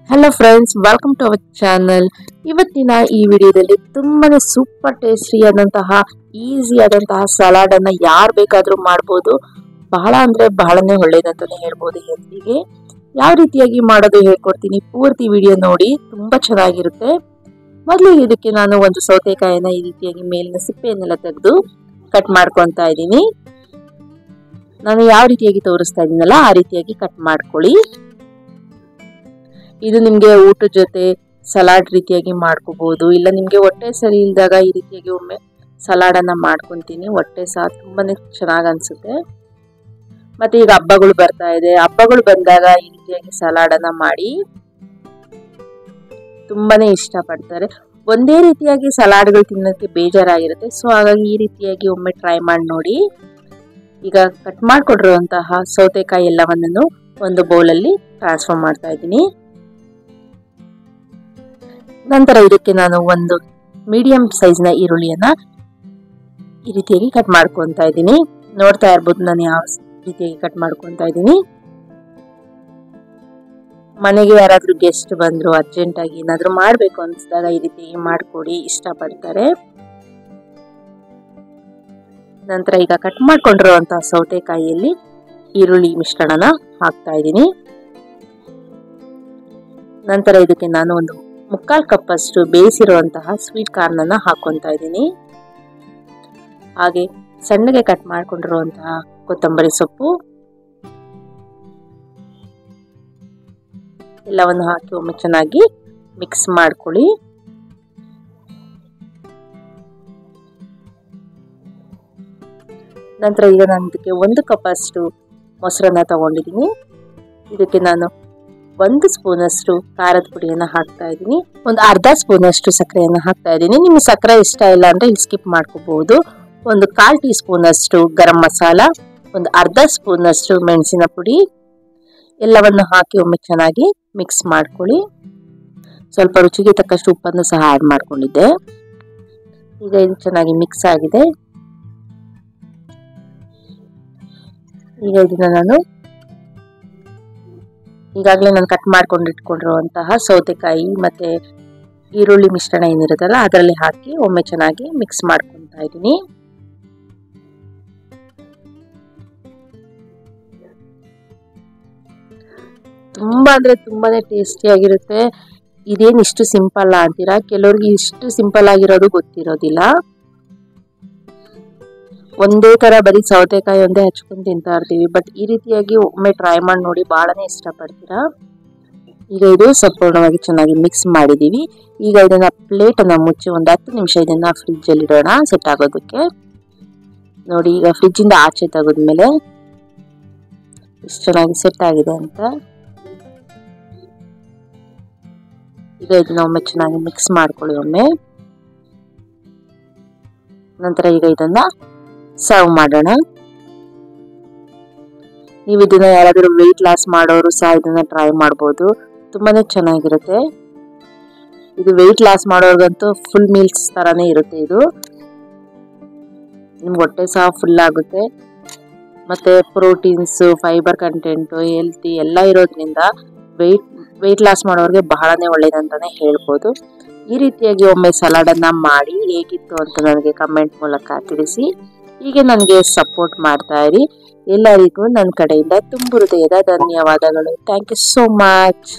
Hello friends, welcome to our channel. ಇವತ್ತಿನ ಈ ವಿಡಿಯೋದಲ್ಲಿ ತುಂಬಾನೇ ಸೂಪರ್ ಟೇಸ್ಟಿ ಆದಂತಹ ಈಸಿ ಆದಂತಹ ಸಲಾಡ್ ಅನ್ನ ಯಾರು ಬೇಕಾದ್ರೂ ಮಾಡಬಹುದು. ಬಹಳ ಅಂದ್ರೆ ಬಹಳನೇ ಒಳ್ಳೇದಂತಾನೆ ಹೇಳ್ಬೋದು ಹೆಲ್ತಿಗೆ. ಯಾವ ರೀತಿಯಾಗಿ ಮಾಡೋದು ಹೇಳ್ಕೊಡ್ತೀನಿ, ಪೂರ್ತಿ ವಿಡಿಯೋ ನೋಡಿ, ತುಂಬಾ ಚೆನ್ನಾಗಿರುತ್ತೆ. ಮೊದಲಿಗೆ ಇದಕ್ಕೆ ನಾನು ಒಂದು ಸೌತೆಕಾಯಿನ ಈ ರೀತಿಯಾಗಿ ಮೇಲಿನ ಸಿಪ್ಪೆಯನ್ನೆಲ್ಲ ತೆಗೆದು ಕಟ್ ಮಾಡ್ಕೊತಾ ಇದ್ದೀನಿ. ನಾನು ಯಾವ ರೀತಿಯಾಗಿ ತೋರಿಸ್ತಾ ಇದ್ದೀನಲ್ಲ ಆ ರೀತಿಯಾಗಿ ಕಟ್ ಮಾಡ್ಕೊಳ್ಳಿ. ಇದು ನಿಮ್ಗೆ ಊಟದ ಜೊತೆ ಸಲಾಡ್ ರೀತಿಯಾಗಿ ಮಾಡ್ಕೋಬಹುದು, ಇಲ್ಲ ನಿಮ್ಗೆ ಹೊಟ್ಟೆ ಸರಿ ಇಲ್ದಾಗ ಈ ರೀತಿಯಾಗಿ ಒಮ್ಮೆ ಸಲಾಡ್ ಅನ್ನ ಮಾಡ್ಕೊಂತೀನಿ. ಹೊಟ್ಟೆ ಸಹ ತುಂಬಾನೇ ಚೆನ್ನಾಗ್ ಅನ್ಸುತ್ತೆ. ಮತ್ತೆ ಈಗ ಹಬ್ಬಗಳು ಬರ್ತಾ ಇದೆ, ಹಬ್ಬಗಳು ಬಂದಾಗ ಈ ರೀತಿಯಾಗಿ ಸಲಾಡ್ ಅನ್ನ ಮಾಡಿ ತುಂಬಾನೇ ಇಷ್ಟ ಪಡ್ತಾರೆ. ಒಂದೇ ರೀತಿಯಾಗಿ ಸಲಾಡ್ಗಳು ತಿನ್ನೋಕೆ ಬೇಜಾರಾಗಿರುತ್ತೆ. ಸೊ ಹಾಗಾಗಿ ಈ ರೀತಿಯಾಗಿ ಒಮ್ಮೆ ಟ್ರೈ ಮಾಡಿ ನೋಡಿ. ಈಗ ಕಟ್ ಮಾಡ್ಕೊಂಡಿರುವಂತಹ ಸೌತೆಕಾಯಿ ಎಲ್ಲವನ್ನು ಒಂದು ಬೌಲಲ್ಲಿ ಟ್ರಾನ್ಸ್ಫರ್ ಮಾಡ್ತಾ ಇದ್ದೀನಿ. ನಂತರ ಇದಕ್ಕೆ ನಾನು ಒಂದು ಮೀಡಿಯಂ ಸೈಜ್ ನ ಈರುಳ್ಳಿಯನ್ನ ಈ ರೀತಿಯಾಗಿ ಕಟ್ ಮಾಡ್ಕೊತಾ ಇದ್ದೀನಿ. ನೋಡ್ತಾ ಇರ್ಬೋದು ನಾನು ಯಾವ ರೀತಿಯಾಗಿ ಕಟ್ ಮಾಡ್ಕೊತಾ ಇದ್ದೀನಿ. ಮನೆಗೆ ಯಾರಾದ್ರೂ ಗೆಸ್ಟ್ ಬಂದ್ರು, ಅರ್ಜೆಂಟ್ ಆಗಿ ಏನಾದ್ರೂ ಮಾಡ್ಬೇಕು ಅನ್ಸಿದಾಗ ಈ ರೀತಿಯಾಗಿ ಮಾಡ್ಕೊಡಿ, ಇಷ್ಟಪಡ್ತಾರೆ. ನಂತರ ಈಗ ಕಟ್ ಮಾಡ್ಕೊಂಡಿರುವಂತಹ ಸೌತೆಕಾಯಿಯಲ್ಲಿ ಈರುಳ್ಳಿ ಮಿಶ್ರಣನ ಹಾಕ್ತಾ ಇದ್ದೀನಿ. ನಂತರ ಇದಕ್ಕೆ ನಾನು ಒಂದು 1/4 ಕಪ್ ಅಷ್ಟು ಬೇಯಿಸಿರುವಂತಹ ಸ್ವೀಟ್ ಕಾರ್ನ್ ಅನ್ನ ಹಾಕೊಂತಾ ಇದ್ದೀನಿ. ಹಾಗೆ ಸಣ್ಣಗೆ ಕಟ್ ಮಾಡ್ಕೊಂಡಿರುವಂತಹ ಕೊತ್ತಂಬರಿ ಸೊಪ್ಪು ಎಲ್ಲವನ್ನು ಹಾಕಿ ಒಮ್ಮೆ ಚೆನ್ನಾಗಿ ಮಿಕ್ಸ್ ಮಾಡ್ಕೊಳ್ಳಿ. ನಂತರ ಈಗ ನಾನು ಇದಕ್ಕೆ 1 ಕಪ್ ಅಷ್ಟು ಮೊಸರನ್ನ ತಗೊಂಡಿದ್ದೀನಿ. ಇದಕ್ಕೆ ನಾನು 1 ಸ್ಪೂನ್ ಅಷ್ಟು ಖಾರದ ಪುಡಿಯನ್ನ ಹಾಕ್ತಾ ಇದ್ದೀನಿ. ಒಂದು ಅರ್ಧ ಸ್ಪೂನ್ ಅಷ್ಟು ಸಕ್ಕರೆಯನ್ನ ಹಾಕ್ತಾ ಇದ್ದೀನಿ. ನಿಮ್ಗೆ ಸಕ್ಕರೆ ಇಷ್ಟ ಇಲ್ಲ ಅಂದ್ರೆ ಇಲ್ಲಿ ಸ್ಕಿಪ್ ಮಾಡ್ಕೋಬಹುದು. ಒಂದು 1/4 ಟೀ ಸ್ಪೂನ್ ಅಷ್ಟು ಗರಂ ಮಸಾಲ, ಒಂದು ಅರ್ಧ ಸ್ಪೂನ್ ಅಷ್ಟು ಮೆಣಸಿನ ಪುಡಿ ಎಲ್ಲವನ್ನು ಹಾಕಿ ಒಮ್ಮೆ ಚೆನ್ನಾಗಿ ಮಿಕ್ಸ್ ಮಾಡ್ಕೊಳ್ಳಿ. ಸ್ವಲ್ಪ ರುಚಿಗೆ ತಕ್ಕಷ್ಟು ಉಪ್ಪನ್ನು ಸಹ ಆಡ್ ಮಾಡ್ಕೊಂಡಿದ್ದೆ. ಈಗ ಇದು ಚೆನ್ನಾಗಿ ಮಿಕ್ಸ್ ಆಗಿದೆ. ಈಗ ಇದನ್ನ ನಾನು ಈಗಾಗಲೇ ನಾನು ಕಟ್ ಮಾಡ್ಕೊಂಡು ಇಟ್ಕೊಂಡಿರುವಂತಹ ಸೌತೆಕಾಯಿ ಮತ್ತೆ ಈರುಳ್ಳಿ ಮಿಶ್ರಣ ಏನಿರುತ್ತಲ್ಲ ಅದರಲ್ಲಿ ಹಾಕಿ ಒಮ್ಮೆ ಚೆನ್ನಾಗಿ ಮಿಕ್ಸ್ ಮಾಡ್ಕೊತಾ ಇದ್ದೀನಿ. ತುಂಬಾ ಅಂದ್ರೆ ತುಂಬಾನೇ ಟೇಸ್ಟಿ ಆಗಿರುತ್ತೆ. ಇದೇನು ಇಷ್ಟು ಸಿಂಪಲ್ ಅಂತೀರಾ, ಕೆಲವ್ರಿಗೆ ಇಷ್ಟು ಸಿಂಪಲ್ ಆಗಿರೋದು ಗೊತ್ತಿರೋದಿಲ್ಲ. ಒಂದೇ ತರ ಬರೀ ಸೌತೆಕಾಯಿ ಒಂದೇ ಹಚ್ಕೊಂಡು ತಿಂತಾ ಇರ್ತೀವಿ, ಬಟ್ ಈ ರೀತಿಯಾಗಿ ಒಮ್ಮೆ ಟ್ರೈ ಮಾಡಿ ನೋಡಿ, ಬಹಳನೇ ಇಷ್ಟಪಡ್ತೀರಾ. ಈಗ ಇದು ಸಂಪೂರ್ಣವಾಗಿ ಚೆನ್ನಾಗಿ ಮಿಕ್ಸ್ ಮಾಡಿದೀವಿ. ಈಗ ಇದನ್ನ ಪ್ಲೇಟ್ ಅನ್ನ ಮುಚ್ಚಿ ಒಂದು 10 ನಿಮಿಷ ಇದನ್ನ ಫ್ರಿಜ್ ಅಲ್ಲಿ ಇಡೋಣ ಸೆಟ್ ಆಗೋದಕ್ಕೆ. ನೋಡಿ ಈಗ ಫ್ರಿಜ್ ಇಂದ ಆಚೆ ತೆಗೆದ್ಮೇಲೆ ಎಷ್ಟು ಚೆನ್ನಾಗಿ ಸೆಟ್ ಆಗಿದೆ ಅಂತ. ಈಗ ಇದನ್ನ ಒಮ್ಮೆ ಚೆನ್ನಾಗಿ ಮಿಕ್ಸ್ ಮಾಡ್ಕೊಳ್ಳಿ ಒಮ್ಮೆ. ನಂತರ ಈಗ ಇದನ್ನ ಸರ್ವ್ ಮಾಡೋಣ. ನೀವು ಇದನ್ನ ಯಾರಾದ್ರೂ ವೆಯ್ಟ್ ಲಾಸ್ ಮಾಡೋರು ಸಹ ಇದನ್ನ ಟ್ರೈ ಮಾಡಬಹುದು, ತುಂಬಾನೇ ಚೆನ್ನಾಗಿರುತ್ತೆ. ಇದು ವೆಯ್ಟ್ ಲಾಸ್ ಮಾಡೋರ್ಗಂತೂ ಫುಲ್ ಮೀಲ್ಸ್ ತರಾನೇ ಇರುತ್ತೆ. ಇದು ನಿಮ್ಗೆ ಹೊಟ್ಟೆ ಸಹ ಫುಲ್ ಆಗುತ್ತೆ. ಮತ್ತೆ ಪ್ರೋಟೀನ್ಸ್, ಫೈಬರ್ ಕಂಟೆಂಟ್, ಹೆಲ್ತಿ ಎಲ್ಲ ಇರೋದ್ರಿಂದ ವೆಯ್ಟ್ ಲಾಸ್ ಮಾಡೋರ್ಗೆ ಬಹಳನೇ ಒಳ್ಳೇದಂತಾನೆ ಹೇಳ್ಬೋದು. ಈ ರೀತಿಯಾಗಿ ಒಮ್ಮೆ ಸಲಾಡ್ ಅನ್ನ ಮಾಡಿ ಹೇಗಿತ್ತು ಅಂತ ನನಗೆ ಕಮೆಂಟ್ ಮೂಲಕ ತಿಳಿಸಿ. ಹೀಗೆ ನನಗೆ ಸಪೋರ್ಟ್ ಮಾಡ್ತಾ ಇರಿ. ಎಲ್ಲರಿಗೂ ನನ್ನ ಕಡೆಯಿಂದ ತುಂಬು ಹೃದಯದ ಧನ್ಯವಾದಗಳು. Thank you so much.